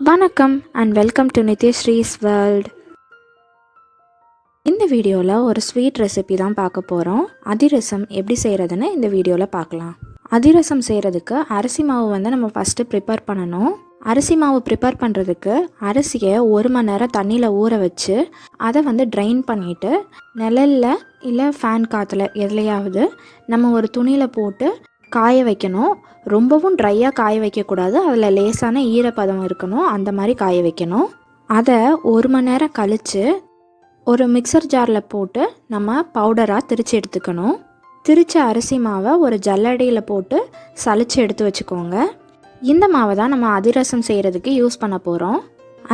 வணக்கம் and welcome to நித்யஸ்ரீஸ் world. இந்த வீடியோவில் ஒரு ஸ்வீட் ரெசிபி தான் பார்க்க போகிறோம். அதிரசம் எப்படி செய்கிறதுன்னு இந்த வீடியோவில் பார்க்கலாம். அதிரசம் செய்கிறதுக்கு அரிசி மாவு நம்ம ஃபஸ்ட்டு ப்ரிப்பேர் பண்ணணும். அரிசி மாவு ப்ரிப்பேர் பண்ணுறதுக்கு அரிசியை 1 மணி நேரம் தண்ணியில் ஊற வச்சு அதை ட்ரைன் பண்ணிவிட்டு நிழலில் இல்லை ஃபேன் காற்றுல எதுலையாவது நம்ம ஒரு துணியில் போட்டு காய வைக்கணும். ரொம்பவும் ட்ரையாக காய வைக்கக்கூடாது, அதில் லேசான ஈரப்பதம் இருக்கணும், அந்த மாதிரி காய வைக்கணும். அதை 1 மணி நேரம் கழித்து ஒரு மிக்சர் ஜாரில் போட்டு நம்ம பவுடராக திரித்து எடுத்துக்கணும். திரித்த அரிசி மாவை ஒரு ஜல்லடையில் போட்டு சலித்து எடுத்து வச்சுக்கோங்க. இந்த மாவை தான் நம்ம அதிரசம் செய்கிறதுக்கு யூஸ் பண்ண போகிறோம்.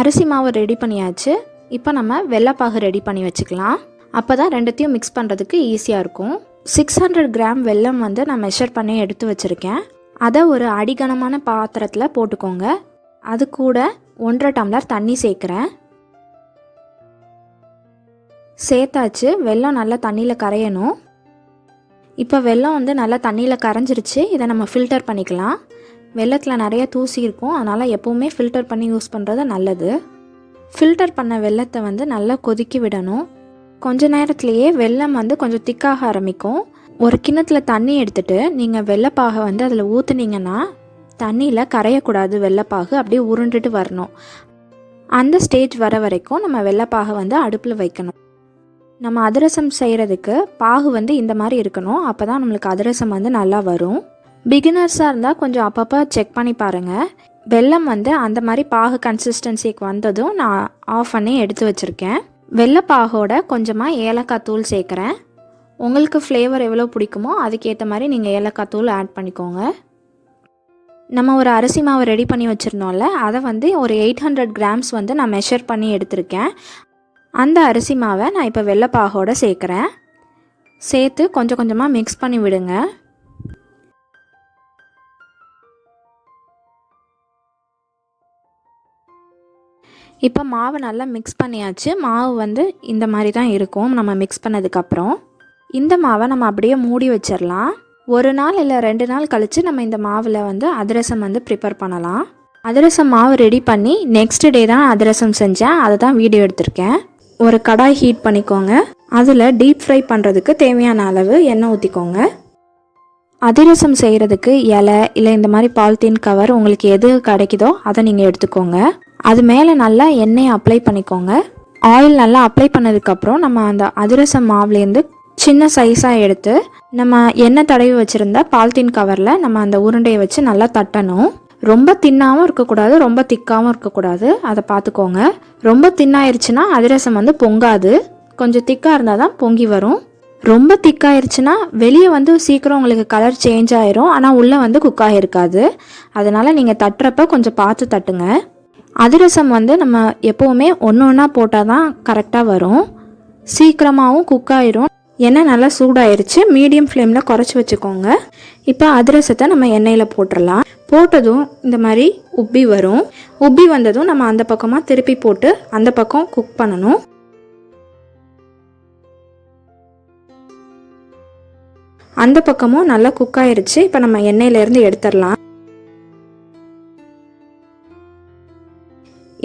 அரிசி மாவை ரெடி பண்ணியாச்சு. இப்போ நம்ம வெள்ளைப்பாகு ரெடி பண்ணி வச்சுக்கலாம். அப்போ தான் ரெண்டுத்தையும் மிக்ஸ் பண்ணுறதுக்கு ஈஸியாக இருக்கும். 600 கிராம் வெல்லம் நான் மெஷர் பண்ணி எடுத்து வச்சுருக்கேன். அதை ஒரு அடிகனமான பாத்திரத்தில் போட்டுக்கோங்க. அது கூட 1.5 டம்ளர் தண்ணி சேர்க்குறேன். சேர்த்தாச்சு. வெல்லம் நல்லா தண்ணியில் கரையணும். இப்போ வெல்லம் நல்லா தண்ணியில் கரைஞ்சிருச்சு. இதை நம்ம ஃபில்டர் பண்ணிக்கலாம். வெல்லத்தில் நிறைய தூசி இருக்கும், அதனால் எப்போவுமே ஃபில்டர் பண்ணி யூஸ் பண்ணுறது நல்லது. ஃபில்டர் பண்ண வெல்லத்தை நல்லா கொதிக்க விடணும். கொஞ்ச நேரத்துலையே வெல்லம் கொஞ்சம் திக்காக ஆரம்பிக்கும். ஒரு கிண்ணத்தில் தண்ணி எடுத்துகிட்டு நீங்கள் வெள்ளைப்பாகை அதில் ஊற்றுனீங்கன்னா தண்ணியில் கரையக்கூடாது. வெள்ளைப்பாகு அப்படியே உருண்டுட்டு வரணும். அந்த ஸ்டேஜ் வர வரைக்கும் நம்ம வெள்ளைப்பாகை அடுப்பில் வைக்கணும். நம்ம அதிரசம் செய்கிறதுக்கு பாகு இந்த மாதிரி இருக்கணும். அப்போ தான் நம்மளுக்கு அதிரசம் நல்லா வரும். பிகினர்ஸாக இருந்தால் கொஞ்சம் அப்பப்போ செக் பண்ணி பாருங்கள். வெல்லம் அந்த மாதிரி பாகு கன்சிஸ்டன்சிக்கு வந்ததும் நான் ஆஃப் பண்ணி எடுத்து வச்சுருக்கேன். வெள்ளைப்பாகோட கொஞ்சமாக ஏலக்காய் தூள் சேர்க்குறேன். உங்களுக்கு ஃப்ளேவர் எவ்வளோ பிடிக்குமோ அதுக்கேற்ற மாதிரி நீங்கள் ஏலக்காய் தூள் ஆட் பண்ணிக்கோங்க. நம்ம ஒரு அரிசி மாவு ரெடி பண்ணி வச்சுருந்தோம்ல, அதை ஒரு 800 கிராம்ஸ் நான் மெஷர் பண்ணி எடுத்திருக்கேன். அந்த அரிசி மாவை நான் இப்போ வெள்ளைப்பாகோட சேர்க்குறேன். சேர்த்து கொஞ்சம் கொஞ்சமாக மிக்ஸ் பண்ணி விடுங்க. இப்போ மாவு நல்லா மிக்ஸ் பண்ணியாச்சு. மாவு இந்த மாதிரி தான் இருக்கும் நம்ம மிக்ஸ் பண்ணதுக்கப்புறம். இந்த மாவை நம்ம அப்படியே மூடி வச்சிடலாம். 1 நாள் இல்லை 2 நாள் கழித்து நம்ம இந்த மாவில் அதிரசம் ப்ரிப்பேர் பண்ணலாம். அதிரசம் மாவு ரெடி பண்ணி நெக்ஸ்ட் டே தான் அதிரசம் செஞ்சேன். அதை தான் வீடியோ எடுத்திருக்கேன். ஒரு கடாய் ஹீட் பண்ணிக்கோங்க. அதில் டீப் ஃப்ரை பண்ணுறதுக்கு தேவையான அளவு எண்ணெய் ஊற்றிக்கோங்க. அதிரசம் செய்கிறதுக்கு இலை இல்லை இந்த மாதிரி பாலித்தீன் கவர் உங்களுக்கு எது கிடைக்குதோ அதை நீங்கள் எடுத்துக்கோங்க. அது மேலே நல்லா எண்ணெயை அப்ளை பண்ணிக்கோங்க. ஆயில் நல்லா அப்ளை பண்ணதுக்கப்புறம் நம்ம அந்த அதிரசம் மாவுலேருந்து சின்ன சைஸாக எடுத்து நம்ம எண்ணெய் தடவி வச்சுருந்த பாலித்தீன் கவரில் நம்ம அந்த உருண்டையை வச்சு நல்லா தட்டணும். ரொம்ப தின்னாகவும் இருக்கக்கூடாது, ரொம்ப திக்காகவும் இருக்கக்கூடாது, அதை பார்த்துக்கோங்க. ரொம்ப தின்னாயிருச்சுன்னா அதிரசம் பொங்காது. கொஞ்சம் திக்காக இருந்தால் தான் பொங்கி வரும். ரொம்ப திக்காயிருச்சுன்னா வெளியே சீக்கிரம் உங்களுக்கு கலர் சேஞ்ச் ஆயிரும், ஆனால் உள்ளே குக் ஆகிருக்காது. அதனால் நீங்கள் தட்டுறப்ப கொஞ்சம் பார்த்து தட்டுங்க. அதிரசம் நம்ம எப்போவுமே ஒன்றா போட்டால் தான் கரெக்டாக வரும். சீக்கிரமாகவும் குக் ஆயிரும். எண்ணெய் நல்லா சூடாயிருச்சு. மீடியம் ஃப்ளேமில் குறைச்சி வச்சுக்கோங்க. இப்போ அதிரசத்தை நம்ம எண்ணெயில் போட்டுடலாம். போட்டதும் இந்த மாதிரி உப்பி வரும். உப்பி வந்ததும் நம்ம அந்த பக்கமாக திருப்பி போட்டு அந்த பக்கம் குக் பண்ணணும். அந்த பக்கமும் நல்லா குக் ஆயிருச்சு. இப்போ நம்ம எண்ணெயிலேருந்து எடுத்துடலாம்.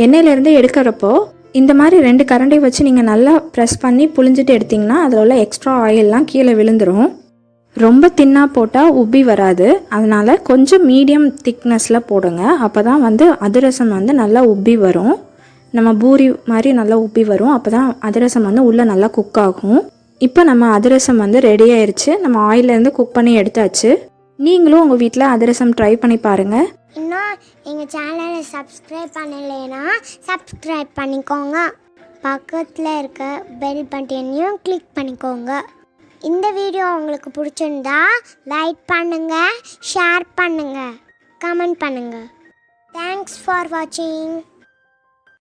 எண்ணெயிலேருந்து எடுக்கிறப்போ இந்த மாதிரி 2 கரண்டி வச்சு நீங்கள் நல்லா ப்ரெஸ் பண்ணி புழிஞ்சிட்டு எடுத்திங்கன்னா அதில் உள்ள எக்ஸ்ட்ரா ஆயிலெலாம் கீழே விழுந்துடும். ரொம்ப தின்னாக போட்டால் உப்பி வராது. அதனால் கொஞ்சம் மீடியம் திக்னஸில் போடுங்க. அப்போ தான் அதிரசம் நல்லா உப்பி வரும். நம்ம பூரி மாதிரி நல்லா உப்பி வரும். அப்போ தான் அதிரசம் உள்ளே நல்லா குக் ஆகும். இப்போ நம்ம அதிரசம் ரெடி ஆயிடுச்சு. நம்ம ஆயிலேருந்து குக் பண்ணி எடுத்தாச்சு. நீங்களும் உங்கள் வீட்டில் அதிரசம் ட்ரை பண்ணி பாருங்கள். இன்னும் எங்கள் சேனலை சப்ஸ்கிரைப் பண்ணலைன்னா சப்ஸ்கிரைப் பண்ணிக்கோங்க. பக்கத்தில் இருக்க பெல் பட்டனையும் கிளிக் பண்ணிக்கோங்க. இந்த வீடியோ உங்களுக்கு பிடிச்சிருந்தா லைக் பண்ணுங்கள், ஷேர் பண்ணுங்கள், கமெண்ட் பண்ணுங்கள். தேங்க்ஸ் ஃபார் வாட்சிங்.